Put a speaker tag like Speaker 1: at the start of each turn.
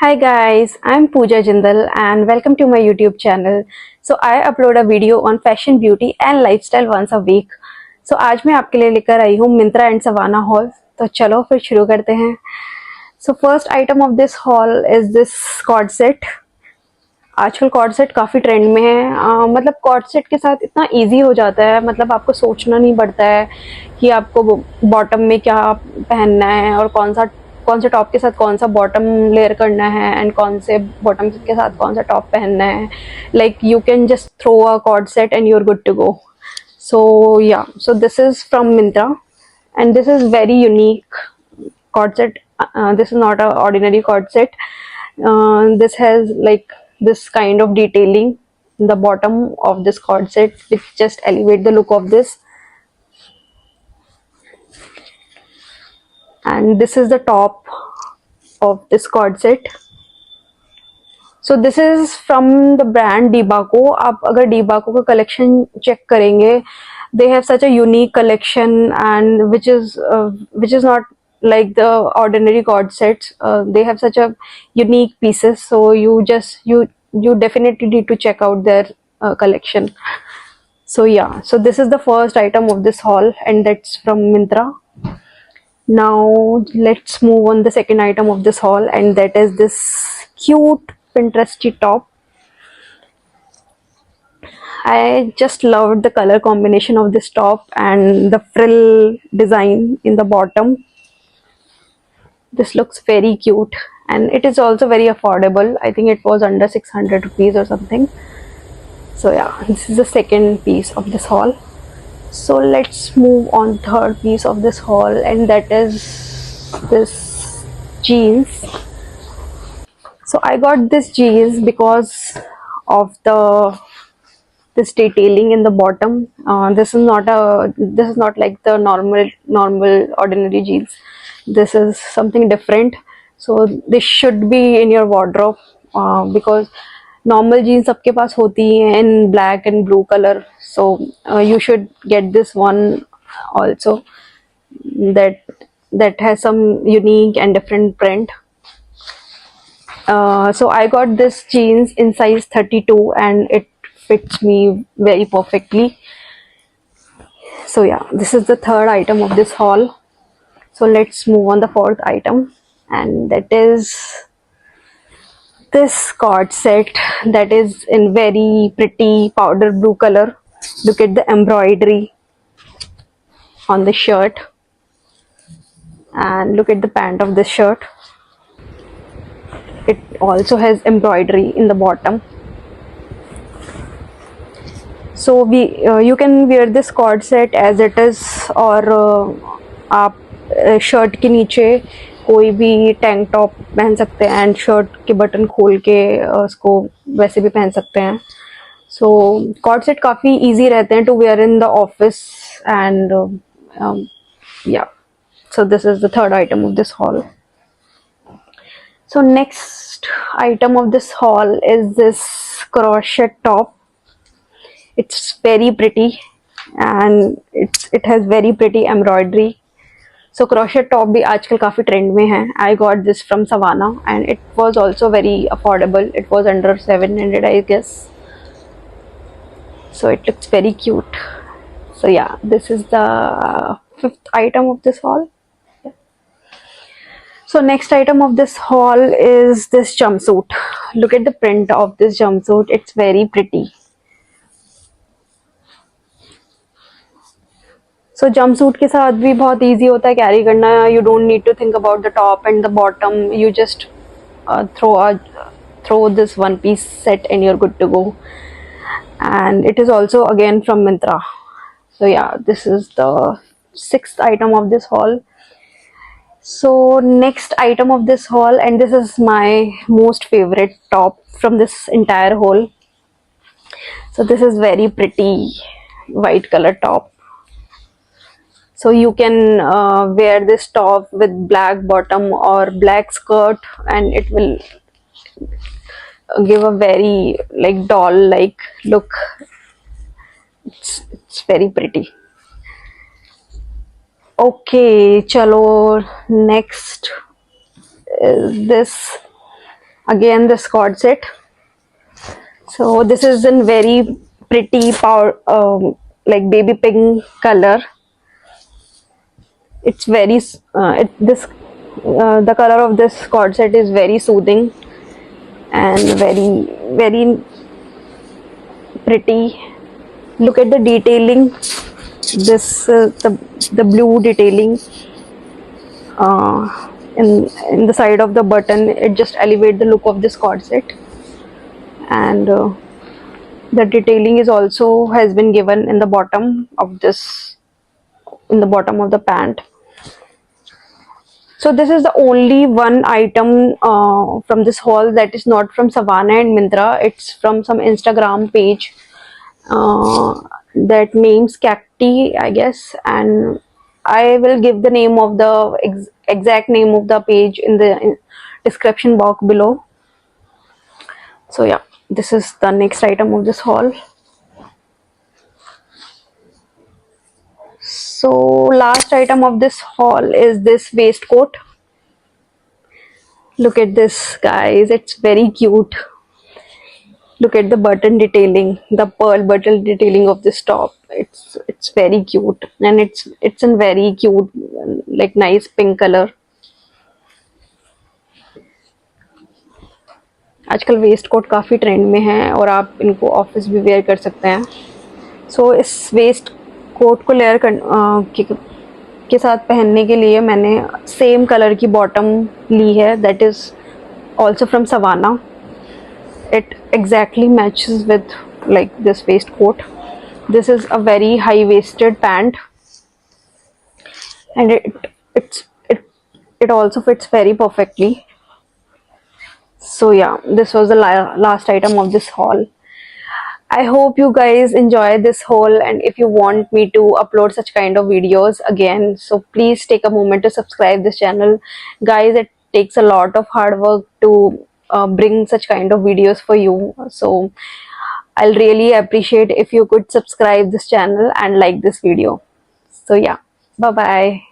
Speaker 1: Hi guys, I'm Pooja Jindal and welcome to my YouTube channel. So I upload a video on fashion, beauty and lifestyle once a week. So आज मैं आपके लिए लेकर आई हूँ Myntra and savanna hall. तो चलो फिर शुरू करते हैं. So first item of this haul is this cord set. आजकल कॉर्ड सेट काफ़ी ट्रेंड में है. मतलब कॉर्ड सेट के साथ इतना इजी हो जाता है, मतलब आपको सोचना नहीं पड़ता है कि आपको बॉटम में क्या पहनना है और कौन से टॉप के साथ कौन सा बॉटम लेयर करना है एंड कौन से बॉटम के साथ कौन सा टॉप पहनना है. Like you can just throw a co-ord set and you are good to go. So yeah, so this is from Myntra and this is very unique cord set. This is not a ordinary cord set. This has like this kind of detailing in the bottom of this cord set which just elevate the look of this. And this is the top of this cord set. So this is from the brand Debaco. आप अगर Debaco का collection check करेंगे, they have such a unique collection and which is not like the ordinary cord sets. They have such a unique pieces, so you definitely need to check out their collection. So yeah, so this is the first item of this haul and that's from Myntra. Now let's move on the second item of this haul and that is this cute Pinteresty top. I just loved the color combination of this top and the frill design in the bottom. This looks very cute and it is also very affordable. I think it was under 600 rupees or something. So yeah, this is the second piece of this haul. So let's move on third piece of this haul and that is this jeans. So I got this jeans because of this detailing in the bottom. This is not like the normal ordinary jeans. This is something different. So this should be in your wardrobe because normal jeans सबके पास होती हैं in black and blue color. So you should get this one also that has some unique and different print. So I got this jeans in size 32 and it fits me very perfectly. So yeah, this is the third item of this haul. So let's move on the fourth item and that is this cord set that is in very pretty powder blue color. Look at the embroidery on the shirt and look at the pant of this shirt. It also has embroidery in the bottom. So you can wear this cord set as it is और आप shirt के नीचे कोई भी tank top पहन सकते हैं and shirt के बटन खोल के उसको वैसे भी पहन सकते हैं. सो कॉर्ड सेट काफ़ी इजी रहते हैं to wear in the office and या so this is the third item of this haul. So next item of this haul is this crochet top. It's very pretty and it has very pretty embroidery. So crochet top भी आजकल काफ़ी trend में है. I got this from Savannah and it was also very affordable. It was under 700 I guess. So it looks very cute. So yeah, this is the fifth item of this haul. So next item of this haul is this jumpsuit. Look at the print of this jumpsuit. It's very pretty. So jumpsuit के साथ भी बहुत easy होता है carry करना. You don't need to think about the top and the bottom. You just throw this one piece set and you're good to go. And it is also again from Myntra. So yeah, this is the sixth item of this haul. So next item of this haul, and this is my most favorite top from this entire haul. So this is very pretty white color top. So you can wear this top with black bottom or black skirt and it will give a very like doll like look. It's very pretty. Okay, chalo, next is this Again this cord set. So this is in very pretty power, like baby pink color. It's very the color of this cord set is very soothing and very pretty. Look at the detailing. This the blue detailing in the side of the button. It just elevates the look of this cord set, and the detailing is also has been given in the bottom of this, in the bottom of the pant. So this is the only one item from this haul that is not from Savana and Myntra. It's from some Instagram page that names Cacti, I guess, and I will give the name of the exact name of the page in the description box below. So yeah, this is the next item of this haul. So last item of this haul is this waistcoat. Look at this, guys, it's very cute. Look at the button detailing, the pearl button detailing of this top. It's very cute, and it's in very cute, like nice pink color. आजकल waste coat काफ़ी trend में है और आप इनको office भी where कर सकते हैं. सो इस वेस्ट कोट को लेयर के साथ पहनने के लिए मैंने सेम कलर की बॉटम ली है, that is also from Savana. It exactly matches with like this waistcoat. This is a very high waisted pant, and it also fits very perfectly. So yeah, this was the last item of this haul. I hope you guys enjoy this haul, and if you want me to upload such kind of videos again, so please take a moment to subscribe this channel, guys. It takes a lot of hard work to bring such kind of videos for you, so I'll really appreciate if you could subscribe this channel and like this video. So yeah, bye bye.